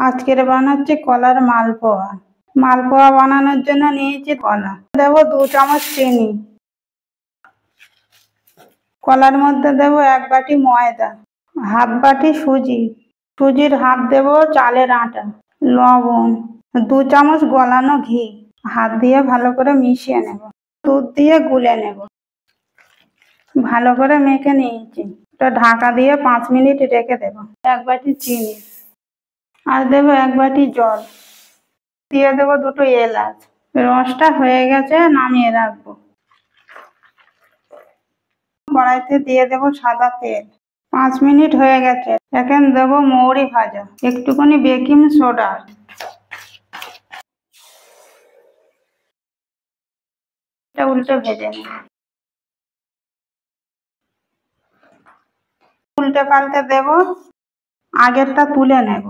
আজকের বানাচ্ছি কলার মালপোয়া। মালপোয়া বানানোর জন্য নিয়েছি কলা, দেবো 2 চামচ চিনি, কলার মধ্যে দেবো 1 বাটি ময়দা, হাফ বাটি সুজি, সুজির হাফ দেবো চালের আটা, লবণ, 2 চামচ গলানো ঘি। হাত দিয়ে ভালো করে মিশিয়ে নেব, দুধ দিয়ে গুলে নেব। ভালো করে মেখে নিয়েছি, তো ঢাকা দিয়ে 5 মিনিট রেখে দেবো। 1 বাটি চিনি আর দেবো 1 বাটি জল, দিয়ে দেবো 2টো এলাচ। রসটা হয়ে গেছে, নামিয়ে রাখবো। কড়াইতে দিয়ে দেবো সাদা তেল। 5 মিনিট হয়ে গেছে, এখন দেবো মৌরি ভাজা, একটুখানি বেকিং সোডা, এটা উল্টে ভেজে নেব। উল্টে পাল্টে দেবো, আগেরটা তুলে নেব।